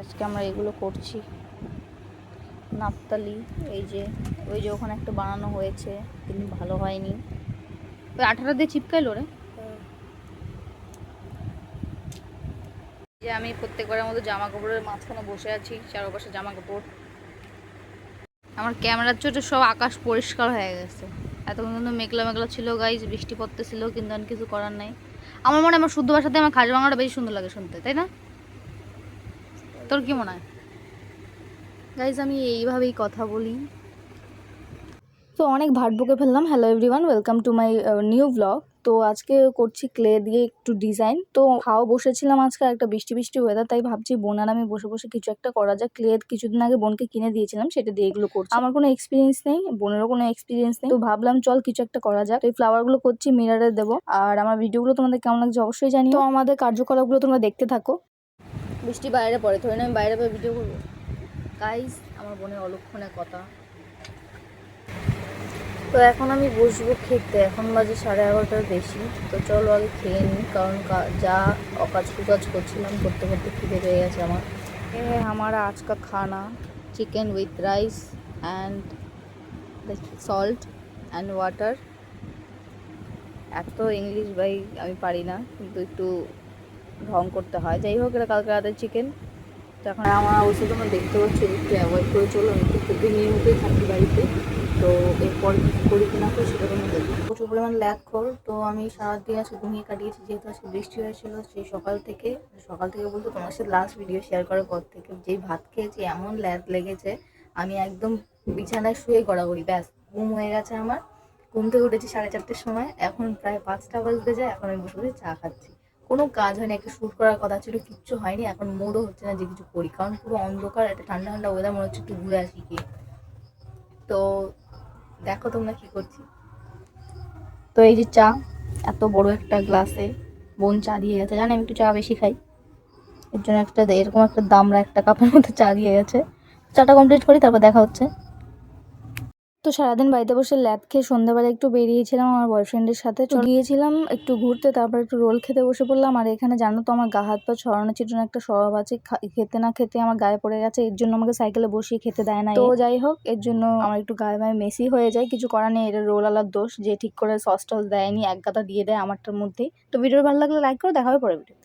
আজকে আমরা এগুলো করছি। নাপতালি ওই যে ওখানে একটা বানানো হয়েছে কিন্তু ভালো হয়নি। ওই আঠাটা দিয়ে চিপকাইলো রে। যে আমি প্রত্যেকবারের মতো জামা কাপড়ের মাঝখানে বসে আছি, চারপাশে জামা কাপড়। আমার ক্যামেরার চোটে সব আকাশ পরিষ্কার হয়ে গেছে। এতক্ষণ কিন্তু মেঘলা মেঘলা ছিল গাইজ, বৃষ্টি পড়তেছিল, কিন্তু আর কিছু করার নাই। আমার মনে হয় আমার শুদ্ধ ভাষাতে আমার খাস বাংলাটা বেশি সুন্দর লাগে শুনতে, তাই না? তোর কি মনে হয়? গাইজ আমি এইভাবেই কথা বলি। তো অনেক ভাট বকে ফেললাম। Hello everyone, welcome to my new blog. তো আজকে করছি ক্লে দিয়ে একটু ডিজাইন। তো খাওয়া বসেছিলাম আজকে, একটা বৃষ্টি বৃষ্টি ওয়েদার, তাই ভাবছি বোন আর আমি বসে বসে কিছু একটা করা যায়। ক্লে কিছুদিন আগে বোনকে কিনে দিয়েছিলাম, সেটা দিয়ে এগুলো করছি। আমার কোনো এক্সপিরিয়েন্স নেই, বোনেরও কোনো এক্সপিরিয়েন্স নেই, তো ভাবলাম চল কিছু একটা করা যাক। তো এই ফ্লাওয়ারগুলো করছি, মিরারে দেবো। আর আমার ভিডিওগুলো তোমাদের কেমন লাগছে অবশ্যই জানিও। তো আমাদের কার্যকলাপগুলো তোমরা দেখতে থাকো। বৃষ্টি বাইরে পড়ে, ধরে না আমি বাইরে পরে ভিডিও করবো। গাইস আমার বোনের অলক্ষণের কথা। তো এখন আমি বসবো খেতে, এখন বাজে 11:30টার বেশি। তো চলো আগে খেয়ে নিই, কারণ যা অকাজ কুকাজ করছিলাম করতে করতে খিদে পেয়ে গেছে আমার। हमारा आज का खाना chicken with rice and salt and water. এত ইংলিশ ভাই আমি পারি না, কিন্তু একটু ঢং করতে হয়। যাই হোক, এটা কালকে রাতের চিকেন। তো এখন আমার অবস্থা তোমরা দেখতে পাচ্ছ, একটু অ্যাভয়েড করে চলো। আমি একটু কুকিংয়ের মধ্যেই থাকি বাড়িতে। তো এরপর কী করি কিনা তো সেটা তোমরা দেখি। প্রচুর পরিমাণ ল্যাগ কর। তো আমি সারাদিন আজকে ঘুমিয়ে কাটিয়েছি, যেহেতু আজকে বৃষ্টি হয়েছিল। সেই সকাল থেকে বলতে তোমার সাথে লাস্ট ভিডিও শেয়ার করার পর থেকে যেই ভাত খেয়েছি, এমন ল্যাগ লেগেছে আমি একদম বিছানায় শুয়ে গড়াগড়ি, ব্যাস ঘুম হয়ে গেছে আমার। ঘুম থেকে উঠেছি 4:30টার সময়, এখন প্রায় 5টা বাজতে যায়। এখন আমি বসে বসে চা খাচ্ছি। কোনো কাজ হয়নি, একটা শ্যুট করার কথা ছিল, কিচ্ছু হয়নি। এখন মুডও হচ্ছে না যে কিছু করি, কারণ পুরো অন্ধকার, একটা ঠান্ডা ঠান্ডা ওয়েদার, মনে হচ্ছে একটু ঘুরে আসি কি। তো দেখো তোমরা কি করছি। তো এই যে চা, এত বড় একটা গ্লাসে বোন চা দিয়ে গেছে। জানি আমি একটু চা বেশি খাই, এর জন্য এরকম একটা দামরা একটা কাপের মধ্যে চা দিয়ে গেছে। চাটা কমপ্লিট করি, তারপর দেখা হচ্ছে। তো সারাদিন বাড়িতে বসে ল্যাদ খেয়ে সন্ধ্যাবেলা একটু বেরিয়েছিলাম আমার বয়ফ্রেন্ডের সাথে। গিয়েছিলাম একটু ঘুরতে, তারপর একটু রোল খেতে বসে পড়লাম। আর এখানে জানো তো আমার গা হাত পা ছড়ানো ছিটানো একটা স্বভাব আছে, খেতে না খেতে আমার গায়ে পড়ে গেছে। এর জন্য আমাকে সাইকেলে বসিয়ে খেতে দেয় না। তো যাই হোক, এর জন্য আমার একটু গায়ে গায়ে মেসি হয়ে যায়, কিছু করার নেই। এটা রোল আলার দোষ, যে ঠিক করে সস টস দেয়নি, এক গাদা দিয়ে দেয় আমারটার মধ্যেই। তো ভিডিও ভালো লাগলে লাইক করো, দেখা হবে পরে ভিডিও।